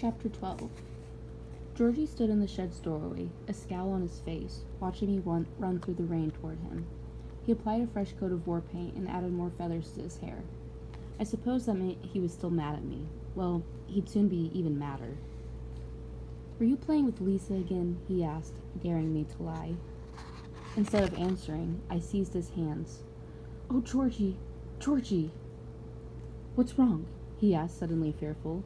Chapter 12. Georgie stood in the shed's doorway, a scowl on his face, watching me run through the rain toward him. He applied a fresh coat of war paint and added more feathers to his hair. I suppose that meant he was still mad at me. Well, he'd soon be even madder. "Were you playing with Lisa again?" he asked, daring me to lie. Instead of answering, I seized his hands. "Oh, Georgie! Georgie!" "What's wrong?" he asked, suddenly fearful.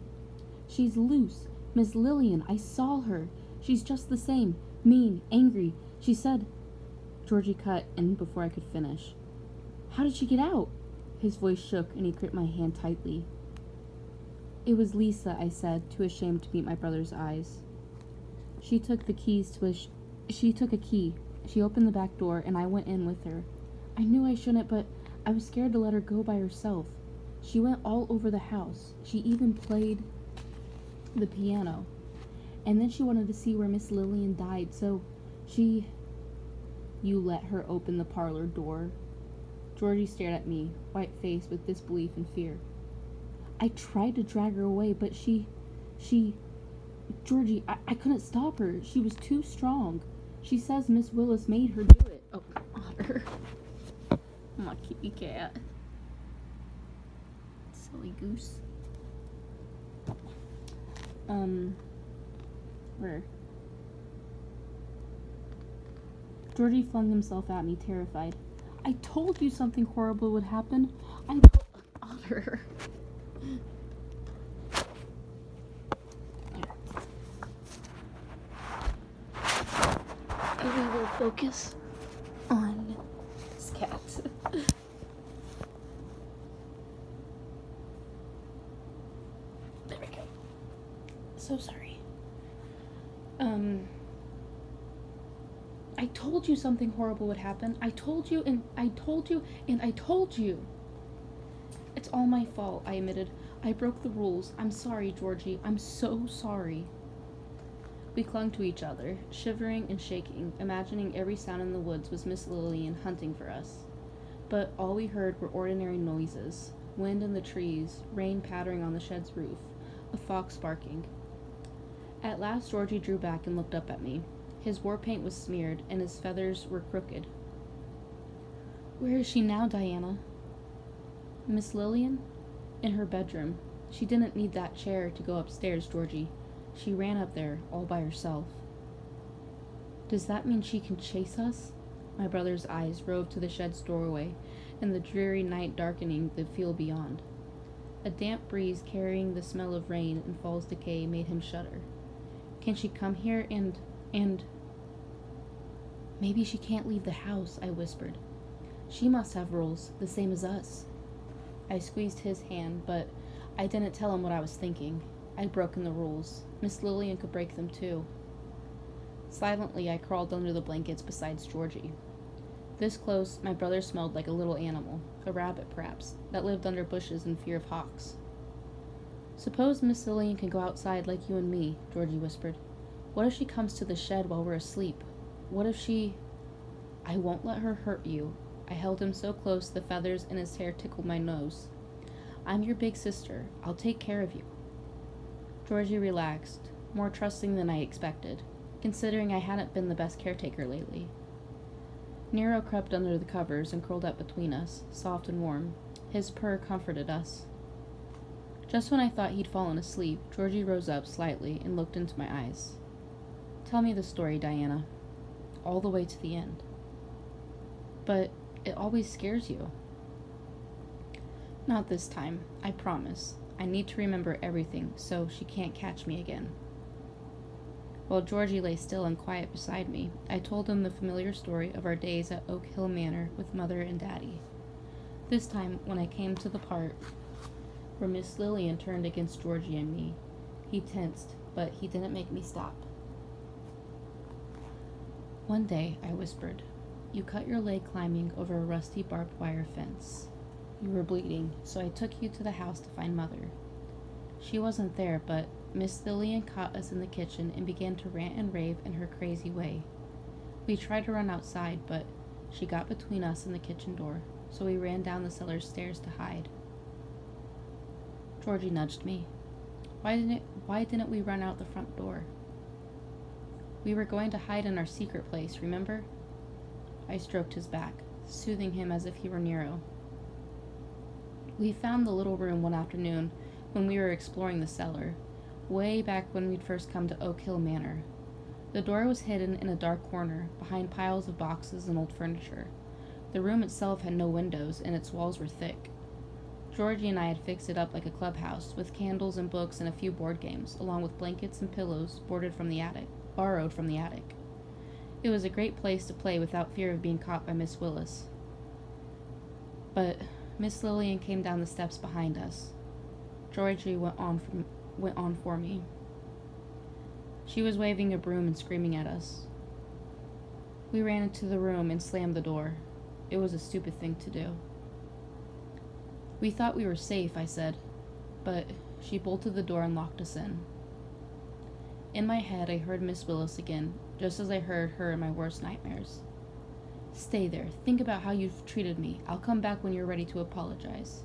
"She's loose. Miss Lillian, I saw her. She's just the same. Mean, angry. She said—" Georgie cut in before I could finish. "How did she get out?" His voice shook and he gripped my hand tightly. "It was Lisa," I said, too ashamed to meet my brother's eyes. She took a key. She opened the back door and I went in with her. I knew I shouldn't, but I was scared to let her go by herself. She went all over the house. She even played the piano. And then she wanted to see where Miss Lillian died, so she... You let her open the parlor door?" Georgie stared at me, white-faced with disbelief and fear. "I tried to drag her away, but she... Georgie, I couldn't stop her. She was too strong. She says Miss Willis made her do it." "Oh, Otter. My kitty cat. Silly goose." Where? Georgie flung himself at me, terrified. "I told you something horrible would happen. Otter. We will focus on this cat. There we go. So sorry. I told you something horrible would happen. I told you, and I told you, and I told you. It's all my fault," I admitted. "I broke the rules. I'm sorry, Georgie. I'm so sorry." We clung to each other, shivering and shaking, imagining every sound in the woods was Miss Lillian hunting for us. But all we heard were ordinary noises: wind in the trees, rain pattering on the shed's roof, a fox barking. At last Georgie drew back and looked up at me. His war paint was smeared, and his feathers were crooked. "Where is she now, Diana?" "Miss Lillian? In her bedroom. She didn't need that chair to go upstairs, Georgie. She ran up there, all by herself." "Does that mean she can chase us?" My brother's eyes roved to the shed's doorway, and the dreary night darkening the field beyond. A damp breeze carrying the smell of rain and fall's decay made him shudder. "Can she come here and... "Maybe she can't leave the house," I whispered. "She must have rules, the same as us." I squeezed his hand, but I didn't tell him what I was thinking. I'd broken the rules. Miss Lillian could break them too. Silently, I crawled under the blankets beside Georgie. This close, my brother smelled like a little animal, a rabbit perhaps, that lived under bushes in fear of hawks. "Suppose Miss Lillian can go outside like you and me," Georgie whispered. "What if she comes to the shed while we're asleep? What if she—" "I won't let her hurt you." I held him so close the feathers in his hair tickled my nose. "I'm your big sister. I'll take care of you." Georgie relaxed, more trusting than I expected, considering I hadn't been the best caretaker lately. Nero crept under the covers and curled up between us, soft and warm. His purr comforted us. Just when I thought he'd fallen asleep, Georgie rose up slightly and looked into my eyes. "Tell me the story, Diana. All the way to the end." "But it always scares you." "Not this time, I promise. I need to remember everything, so she can't catch me again." While Georgie lay still and quiet beside me, I told him the familiar story of our days at Oak Hill Manor with Mother and Daddy. This time, when I came to the part where Miss Lillian turned against Georgie and me, he tensed, but he didn't make me stop. "One day," I whispered, "you cut your leg climbing over a rusty barbed wire fence. You were bleeding, so I took you to the house to find Mother. She wasn't there, but Miss Lillian caught us in the kitchen and began to rant and rave in her crazy way. We tried to run outside, but she got between us and the kitchen door, so we ran down the cellar stairs to hide." Georgie nudged me. Why didn't we run out the front door? We were going to hide in our secret place, remember? I stroked his back, soothing him as if he were Nero. We found the little room one afternoon when we were exploring the cellar, way back when we'd first come to Oak Hill Manor. The door was hidden in a dark corner, behind piles of boxes and old furniture. The room itself had no windows, and its walls were thick. Georgie and I had fixed it up like a clubhouse, with candles and books and a few board games, along with blankets and pillows borrowed from the attic. It was a great place to play without fear of being caught by Miss Willis. But Miss Lillian came down the steps behind us. Georgie went on for me. She was waving a broom and screaming at us. We ran into the room and slammed the door. It was a stupid thing to do. We thought we were safe, I said, but she bolted the door and locked us in. In my head, I heard Miss Willis again, just as I heard her in my worst nightmares. Stay there. Think about how you've treated me. I'll come back when you're ready to apologize.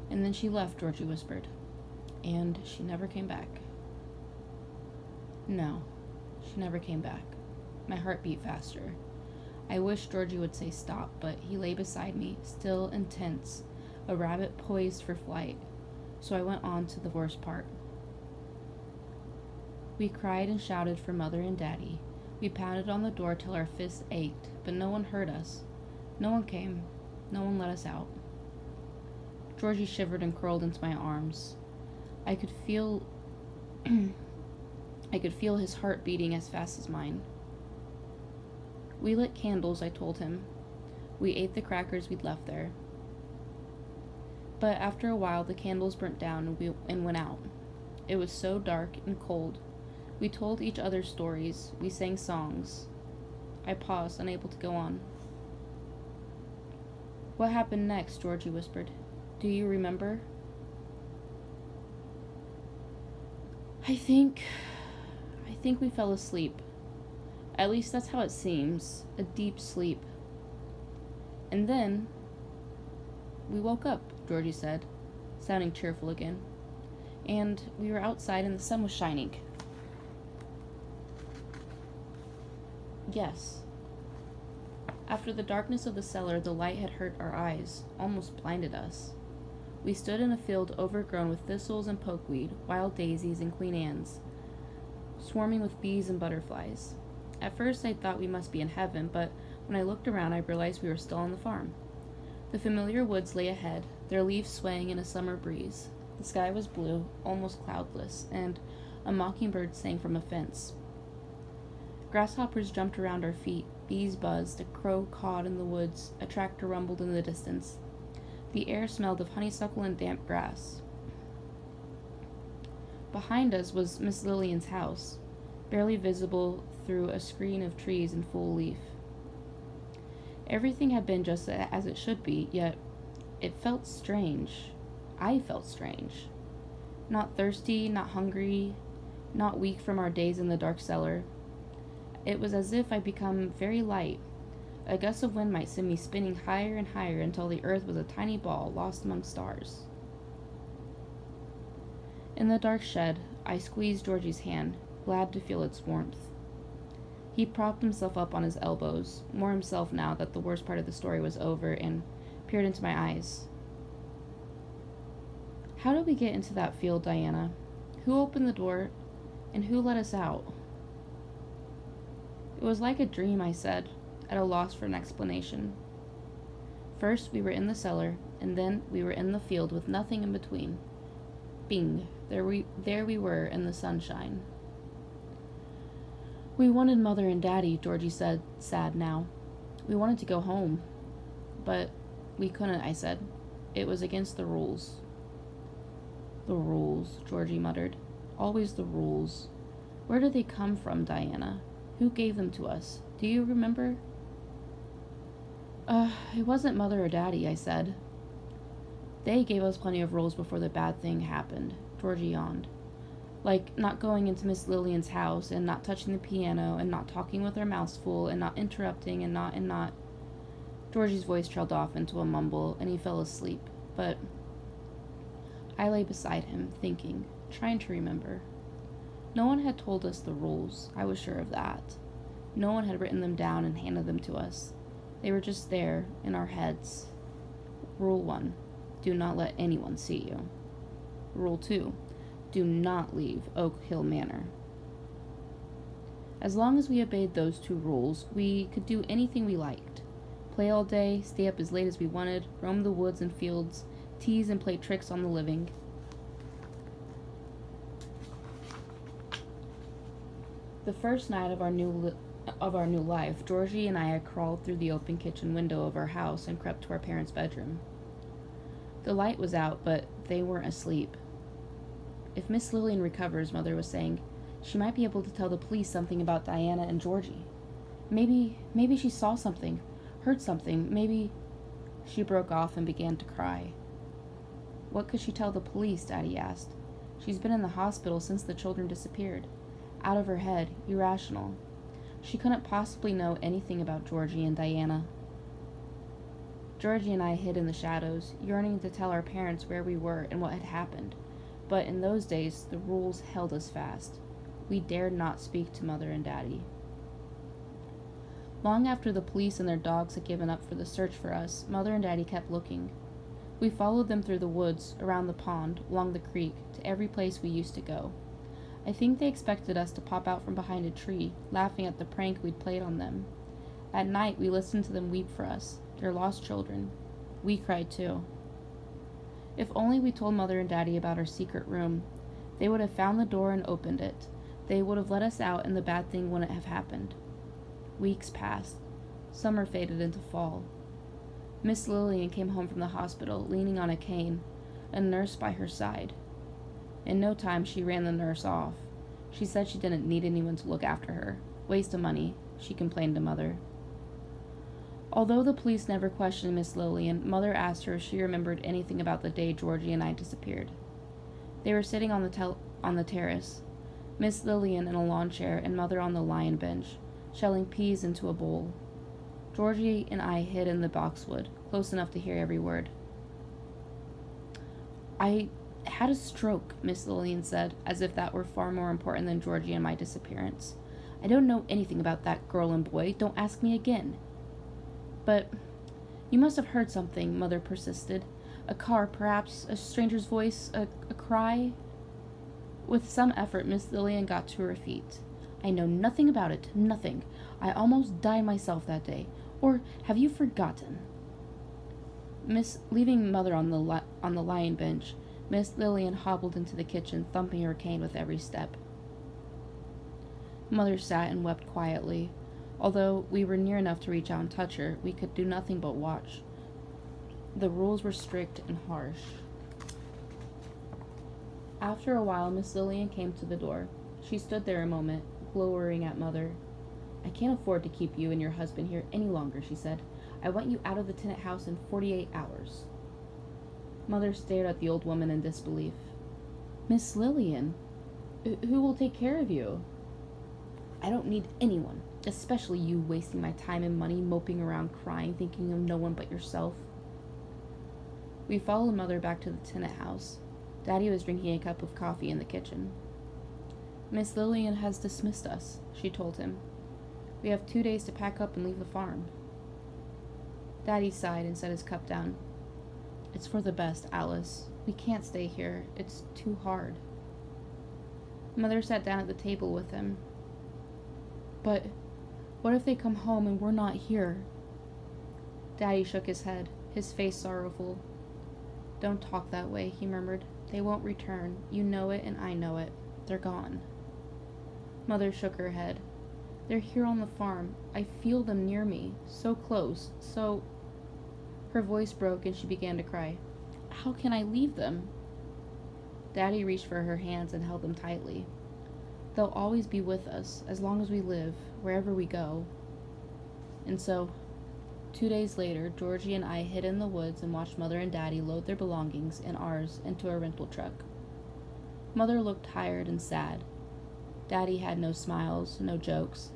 And then she left, Georgie whispered. And she never came back. No, she never came back. My heart beat faster. I wished Georgie would say stop, but he lay beside me, still and tense, a rabbit poised for flight. So I went on to the worst part. We cried and shouted for Mother and Daddy. We pounded on the door till our fists ached, but no one heard us. No one came. No one let us out. Georgie shivered and curled into my arms. I could feel his heart beating as fast as mine. We lit candles, I told him. We ate the crackers we'd left there. But after a while, the candles burnt down and went out. It was so dark and cold. We told each other stories. We sang songs. I paused, unable to go on. What happened next? Georgie whispered. Do you remember? I think we fell asleep. At least that's how it seems. A deep sleep. And then we woke up, Georgie said, sounding cheerful again. And we were outside and the sun was shining. Yes. After the darkness of the cellar, the light had hurt our eyes, almost blinded us. We stood in a field overgrown with thistles and pokeweed, wild daisies and Queen Anne's, swarming with bees and butterflies. At first I thought we must be in heaven, but when I looked around I realized we were still on the farm. The familiar woods lay ahead, their leaves swaying in a summer breeze. The sky was blue, almost cloudless, and a mockingbird sang from a fence. Grasshoppers jumped around our feet, bees buzzed, a crow cawed in the woods, a tractor rumbled in the distance. The air smelled of honeysuckle and damp grass. Behind us was Miss Lillian's house, barely visible through a screen of trees in full leaf. Everything had been just as it should be, yet it felt strange. I felt strange. Not thirsty, not hungry, not weak from our days in the dark cellar. It was as if I'd become very light. A gust of wind might send me spinning higher and higher until the earth was a tiny ball lost among stars. In the dark shed, I squeezed Georgie's hand, glad to feel its warmth. He propped himself up on his elbows, more himself now that the worst part of the story was over, and peered into my eyes. How did we get into that field, Diana? Who opened the door, and who let us out? It was like a dream, I said, at a loss for an explanation. First, we were in the cellar, and then we were in the field with nothing in between. Bing, there we were in the sunshine. We wanted Mother and Daddy, Georgie said, sad now. We wanted to go home. But we couldn't, I said. It was against the rules. The rules, Georgie muttered. Always the rules. Where did they come from, Diana? Who gave them to us? Do you remember? It wasn't Mother or Daddy, I said. They gave us plenty of rules before the bad thing happened, Georgie yawned. Like not going into Miss Lillian's house, and not touching the piano, and not talking with our mouths full, and not interrupting, and not. Georgie's voice trailed off into a mumble, and he fell asleep, but I lay beside him, thinking. trying to remember. No one had told us the rules, I was sure of that. No one had written them down and handed them to us. They were just there, in our heads. Rule 1. Do not let anyone see you. Rule 2. Do not leave Oak Hill Manor. As long as we obeyed those 2 rules, we could do anything we liked. Play all day, stay up as late as we wanted, roam the woods and fields, tease and play tricks on the living. The first night of our new life, Georgie and I had crawled through the open kitchen window of our house and crept to our parents' bedroom. The light was out, but they weren't asleep. If Miss Lillian recovers, Mother was saying, she might be able to tell the police something about Diana and Georgie. Maybe she saw something, heard something, maybe... She broke off and began to cry. What could she tell the police? Daddy asked. She's been in the hospital since the children disappeared. Out of her head, irrational. She couldn't possibly know anything about Georgie and Diana. Georgie and I hid in the shadows, yearning to tell our parents where we were and what had happened. But in those days, the rules held us fast. We dared not speak to Mother and Daddy. Long after the police and their dogs had given up for the search for us, Mother and Daddy kept looking. We followed them through the woods, around the pond, along the creek, to every place we used to go. I think they expected us to pop out from behind a tree, laughing at the prank we'd played on them. At night, we listened to them weep for us, their lost children. We cried too. If only we told Mother and Daddy about our secret room. They would have found the door and opened it. They would have let us out and the bad thing wouldn't have happened. Weeks passed. Summer faded into fall. Miss Lillian came home from the hospital, leaning on a cane, a nurse by her side. In no time, she ran the nurse off. She said she didn't need anyone to look after her. Waste of money, she complained to Mother. Although the police never questioned Miss Lillian, Mother asked her if she remembered anything about the day Georgie and I disappeared. They were sitting on the terrace, Miss Lillian in a lawn chair and Mother on the lion bench, shelling peas into a bowl. Georgie and I hid in the boxwood, close enough to hear every word. I had a stroke, Miss Lillian said, as if that were far more important than Georgie and my disappearance. I don't know anything about that girl and boy. Don't ask me again. But you must have heard something, Mother persisted. A car, perhaps, a stranger's voice, a cry. With some effort, Miss Lillian got to her feet. I know nothing about it, nothing. I almost died myself that day. Or have you forgotten? Leaving Mother on the lion bench, Miss Lillian hobbled into the kitchen, thumping her cane with every step. Mother sat and wept quietly. Although we were near enough to reach out and touch her, we could do nothing but watch. The rules were strict and harsh. After a while, Miss Lillian came to the door. She stood there a moment, glowering at Mother. I can't afford to keep you and your husband here any longer, she said. I want you out of the tenant house in 48 hours. Mother stared at the old woman in disbelief. Miss Lillian, who will take care of you? I don't need anyone, especially you wasting my time and money moping around crying, thinking of no one but yourself. We followed Mother back to the tenant house. Daddy was drinking a cup of coffee in the kitchen. Miss Lillian has dismissed us, she told him. We have 2 days to pack up and leave the farm. Daddy sighed and set his cup down. It's for the best, Alice. We can't stay here. It's too hard. Mother sat down at the table with him. But what if they come home and we're not here? Daddy shook his head, his face sorrowful. Don't talk that way, he murmured. They won't return. You know it and I know it. They're gone. Mother shook her head. They're here on the farm. I feel them near me, so close, so... Her voice broke and she began to cry. How can I leave them? Daddy reached for her hands and held them tightly. They'll always be with us, as long as we live, wherever we go. And so, 2 days later, Georgie and I hid in the woods and watched Mother and Daddy load their belongings and ours into a rental truck. Mother looked tired and sad. Daddy had no smiles, no jokes.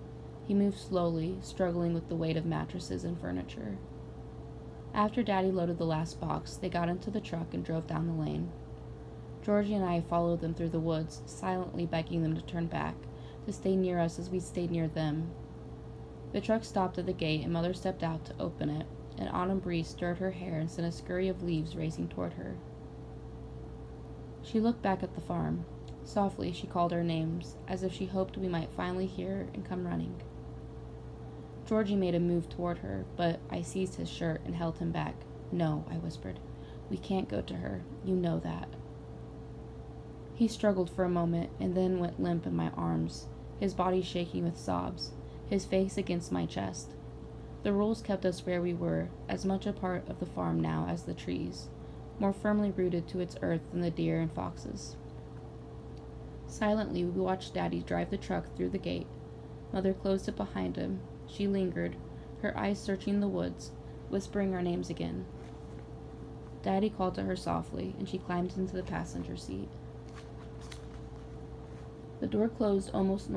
He moved slowly, struggling with the weight of mattresses and furniture. After Daddy loaded the last box, they got into the truck and drove down the lane. Georgie and I followed them through the woods, silently begging them to turn back, to stay near us as we stayed near them. The truck stopped at the gate, and Mother stepped out to open it. An autumn breeze stirred her hair and sent a scurry of leaves racing toward her. She looked back at the farm. Softly, she called our names, as if she hoped we might finally hear and come running. Georgie made a move toward her, but I seized his shirt and held him back. "No," I whispered. "We can't go to her. You know that." He struggled for a moment and then went limp in my arms, his body shaking with sobs, his face against my chest. The rules kept us where we were, as much a part of the farm now as the trees, more firmly rooted to its earth than the deer and foxes. Silently, we watched Daddy drive the truck through the gate. Mother closed it behind him. She lingered, her eyes searching the woods, whispering our names again. Daddy called to her softly, and she climbed into the passenger seat. The door closed almost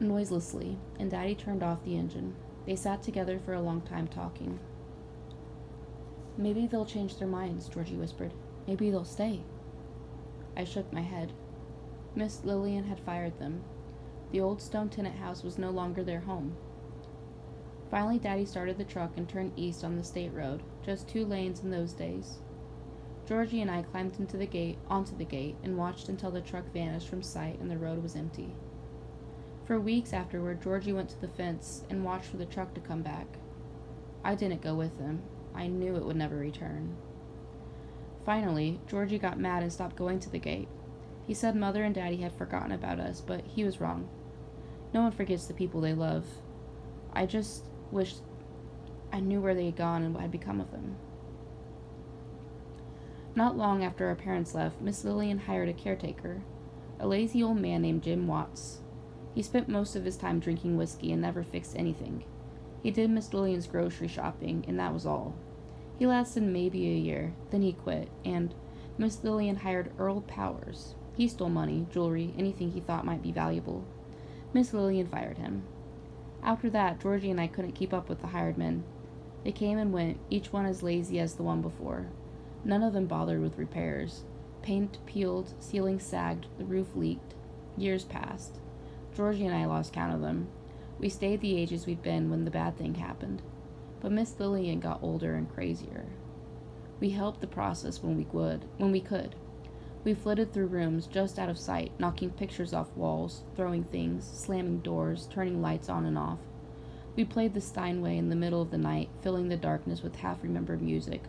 noiselessly, and Daddy turned off the engine. They sat together for a long time talking. "Maybe they'll change their minds," Georgie whispered. "Maybe they'll stay." I shook my head. Miss Lillian had fired them. The old stone tenant house was no longer their home. Finally, Daddy started the truck and turned east on the state road, just 2 lanes in those days. Georgie and I climbed onto the gate, and watched until the truck vanished from sight and the road was empty. For weeks afterward, Georgie went to the fence and watched for the truck to come back. I didn't go with him. I knew it would never return. Finally, Georgie got mad and stopped going to the gate. He said Mother and Daddy had forgotten about us, but he was wrong. No one forgets the people they love. I just wished I knew where they had gone and what had become of them. Not long after our parents left, Miss Lillian hired a caretaker, a lazy old man named Jim Watts. He spent most of his time drinking whiskey and never fixed anything. He did Miss Lillian's grocery shopping, and that was all. He lasted maybe a year, then he quit, and Miss Lillian hired Earl Powers. He stole money, jewelry, anything he thought might be valuable. Miss Lillian fired him. After that, Georgie and I couldn't keep up with the hired men. They came and went, each one as lazy as the one before. None of them bothered with repairs. Paint peeled, ceiling sagged, the roof leaked. Years passed. Georgie and I lost count of them. We stayed the ages we'd been when the bad thing happened. But Miss Lillian got older and crazier. We helped the process when we could. We flitted through rooms just out of sight, knocking pictures off walls, throwing things, slamming doors, turning lights on and off. We played the Steinway in the middle of the night, filling the darkness with half-remembered music,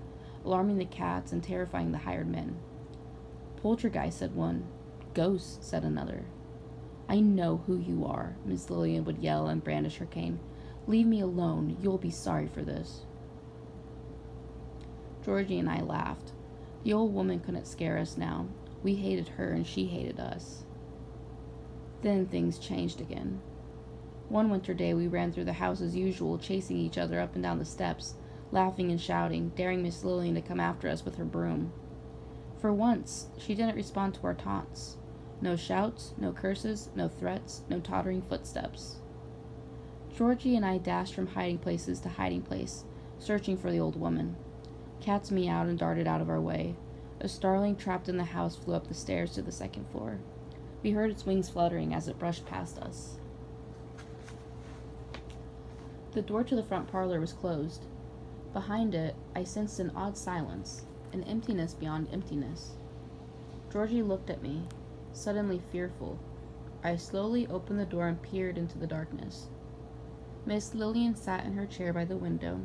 alarming the cats and terrifying the hired men. "Poltergeist," said one. "Ghosts," said another. "I know who you are," Miss Lillian would yell and brandish her cane. "Leave me alone. You'll be sorry for this." Georgie and I laughed. The old woman couldn't scare us now. We hated her and she hated us. Then things changed again. One winter day we ran through the house as usual, chasing each other up and down the steps, laughing and shouting, daring Miss Lillian to come after us with her broom. For once, she didn't respond to our taunts. No shouts, no curses, no threats, no tottering footsteps. Georgie and I dashed from hiding places to hiding place, searching for the old woman. Cats meowed and darted out of our way. A starling trapped in the house flew up the stairs to the 2nd floor. We heard its wings fluttering as it brushed past us. The door to the front parlor was closed. Behind it, I sensed an odd silence, an emptiness beyond emptiness. Georgie looked at me, suddenly fearful. I slowly opened the door and peered into the darkness. Miss Lillian sat in her chair by the window,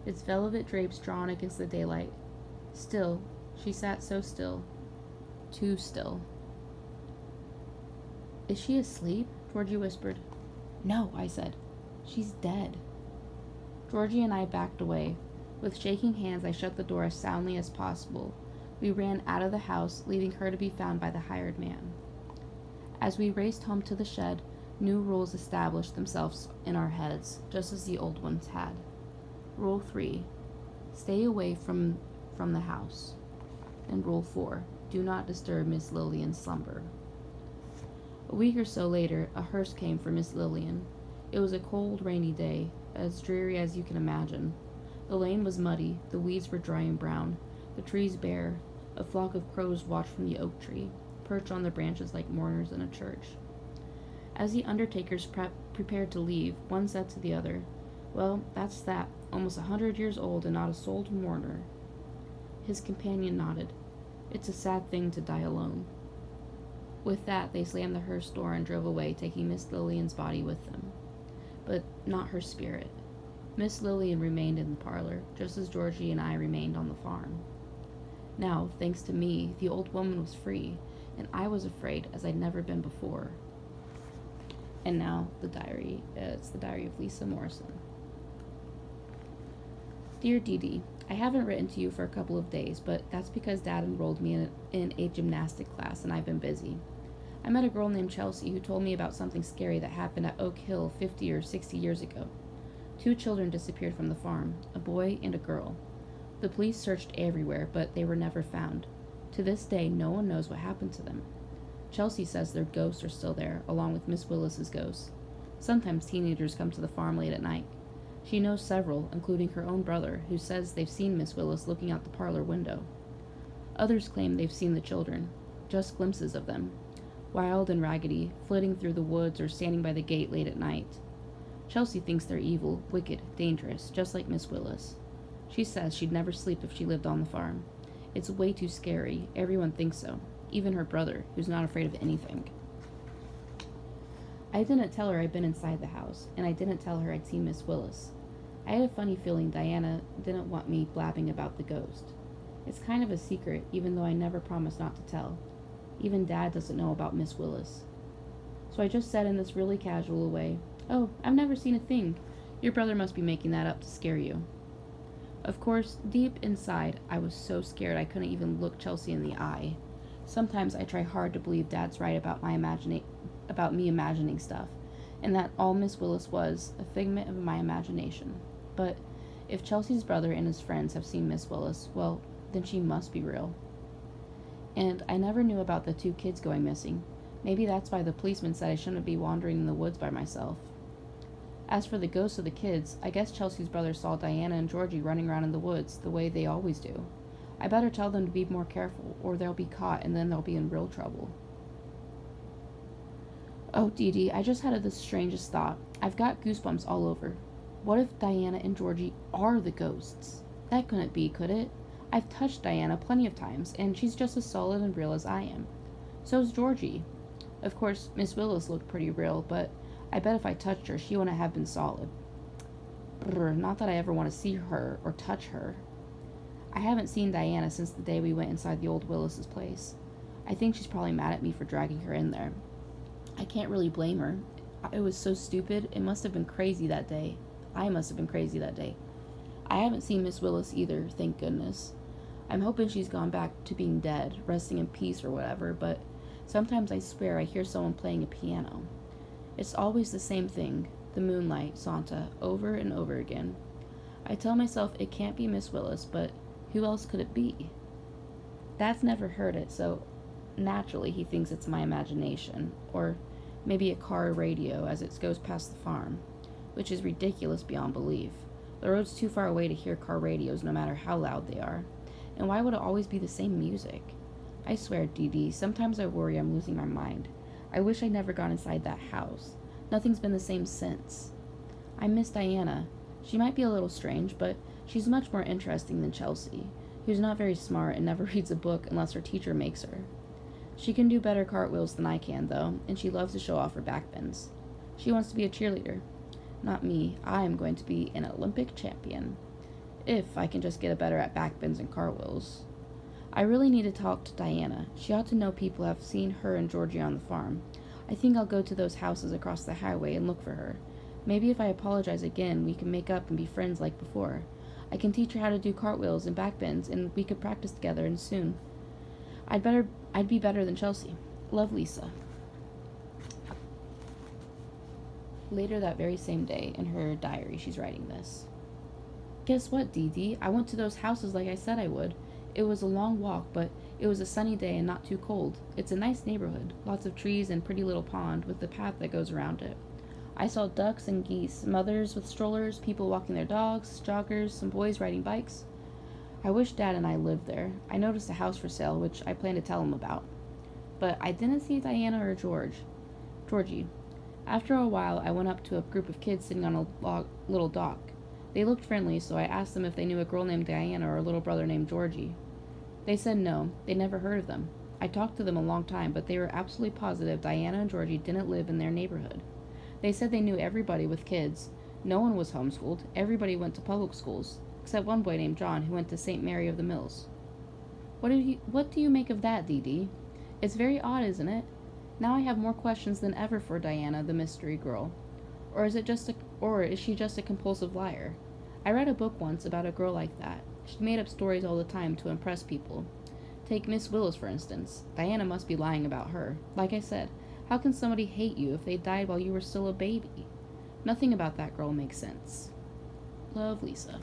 its velvet drapes drawn against the daylight. Still, she sat so still. Too still. "Is she asleep?" Georgie whispered. "No," I said. "She's dead." Georgie and I backed away. With shaking hands, I shut the door as soundly as possible. We ran out of the house, leaving her to be found by the hired man. As we raced home to the shed, new rules established themselves in our heads, just as the old ones had. Rule 3, stay away from the house. And Rule 4, do not disturb Miss Lillian's slumber. A week or so later, a hearse came for Miss Lillian. It was a cold, rainy day, as dreary as you can imagine. The lane was muddy, the weeds were dry and brown, the trees bare. A flock of crows watched from the oak tree. perch on their branches like mourners in a church. As the undertakers prepared to leave, one said to the other, "Well, that's that. Almost 100 years old and not a soul to mourn her." His companion nodded. "It's a sad thing to die alone." With that, they slammed the hearse door and drove away, taking Miss Lillian's body with them. But not her spirit. Miss Lillian remained in the parlor, just as Georgie and I remained on the farm. Now, thanks to me, the old woman was free, and I was afraid as I'd never been before. And now, the diary. It's the diary of Lisa Morrison. Dear Dee Dee, I haven't written to you for a couple of days, but that's because Dad enrolled me in a gymnastic class, and I've been busy. I met a girl named Chelsea who told me about something scary that happened at Oak Hill 50 or 60 years ago. 2 children disappeared from the farm, a boy and a girl. The police searched everywhere, but they were never found. To this day, no one knows what happened to them. Chelsea says their ghosts are still there, along with Miss Willis's ghost. Sometimes teenagers come to the farm late at night. She knows several, including her own brother, who says they've seen Miss Willis looking out the parlor window. Others claim they've seen the children, just glimpses of them, wild and raggedy, flitting through the woods or standing by the gate late at night. Chelsea thinks they're evil, wicked, dangerous, just like Miss Willis. She says she'd never sleep if she lived on the farm. It's way too scary. Everyone thinks so. Even her brother, who's not afraid of anything. I didn't tell her I'd been inside the house, and I didn't tell her I'd seen Miss Willis. I had a funny feeling Diana didn't want me blabbing about the ghost. It's kind of a secret, even though I never promised not to tell. Even Dad doesn't know about Miss Willis. So I just said in this really casual way, "Oh, I've never seen a thing. Your brother must be making that up to scare you." Of course, deep inside, I was so scared I couldn't even look Chelsea in the eye. Sometimes I try hard to believe Dad's right about me imagining stuff, and that all Miss Willis was a figment of my imagination. But if Chelsea's brother and his friends have seen Miss Willis, well, then she must be real. And I never knew about the 2 kids going missing. Maybe that's why the policeman said I shouldn't be wandering in the woods by myself. As for the ghosts of the kids, I guess Chelsea's brother saw Diana and Georgie running around in the woods the way they always do. I better tell them to be more careful, or they'll be caught and then they'll be in real trouble. Oh, Dee Dee, I just had the strangest thought. I've got goosebumps all over. What if Diana and Georgie are the ghosts? That couldn't be, could it? I've touched Diana plenty of times, and she's just as solid and real as I am. So's Georgie. Of course, Miss Willis looked pretty real, but I bet if I touched her, she wouldn't have been solid. Brr, not that I ever want to see her or touch her. I haven't seen Diana since the day we went inside the old Willis's place. I think she's probably mad at me for dragging her in there. I can't really blame her. It was so stupid. It must have been crazy that day. I must have been crazy that day. I haven't seen Miss Willis either, thank goodness. I'm hoping she's gone back to being dead, resting in peace or whatever, but sometimes I swear I hear someone playing a piano. It's always the same thing, the Moonlight Sonata, over and over again. I tell myself it can't be Miss Willis, but who else could it be? Dad's never heard it, so naturally he thinks it's my imagination, or maybe a car radio as it goes past the farm, which is ridiculous beyond belief. The road's too far away to hear car radios no matter how loud they are, and why would it always be the same music? I swear, Dee Dee, sometimes I worry I'm losing my mind. I wish I'd never gone inside that house. Nothing's been the same since. I miss Diana. She might be a little strange, but she's much more interesting than Chelsea, who's not very smart and never reads a book unless her teacher makes her. She can do better cartwheels than I can, though, and she loves to show off her backbends. She wants to be a cheerleader. Not me. I am going to be an Olympic champion. If I can just get better at backbends and cartwheels. I really need to talk to Diana. She ought to know people have seen her and Georgie on the farm. I think I'll go to those houses across the highway and look for her. Maybe if I apologize again, we can make up and be friends like before. I can teach her how to do cartwheels and backbends, and we could practice together, and soon. I'd be better than Chelsea. Love, Lisa. Later that very same day, in her diary, she's writing this. Guess what, Dee Dee? I went to those houses like I said I would. It was a long walk, but it was a sunny day and not too cold. It's a nice neighborhood, lots of trees and pretty little pond with the path that goes around it. I saw ducks and geese, mothers with strollers, people walking their dogs, joggers, some boys riding bikes. I wish Dad and I lived there. I noticed a house for sale, which I plan to tell him about. but I didn't see Diana or Georgie. After a while, I went up to a group of kids sitting on a little dock. They looked friendly, so I asked them if they knew a girl named Diana or a little brother named Georgie. They said no, they'd never heard of them. I talked to them a long time, but they were absolutely positive Diana and Georgie didn't live in their neighborhood. They said they knew everybody with kids. No one was homeschooled. Everybody went to public schools, except one boy named John who went to St. Mary of the Mills. What do you make of that, Dee Dee? It's very odd, isn't it? Now I have more questions than ever for Diana, the mystery girl. Or is she just a compulsive liar? I read a book once about a girl like that. She made up stories all the time to impress people. Take Miss Willis, for instance. Diana must be lying about her. Like I said, how can somebody hate you if they died while you were still a baby? Nothing about that girl makes sense. Love, Lisa.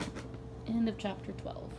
End of chapter 12.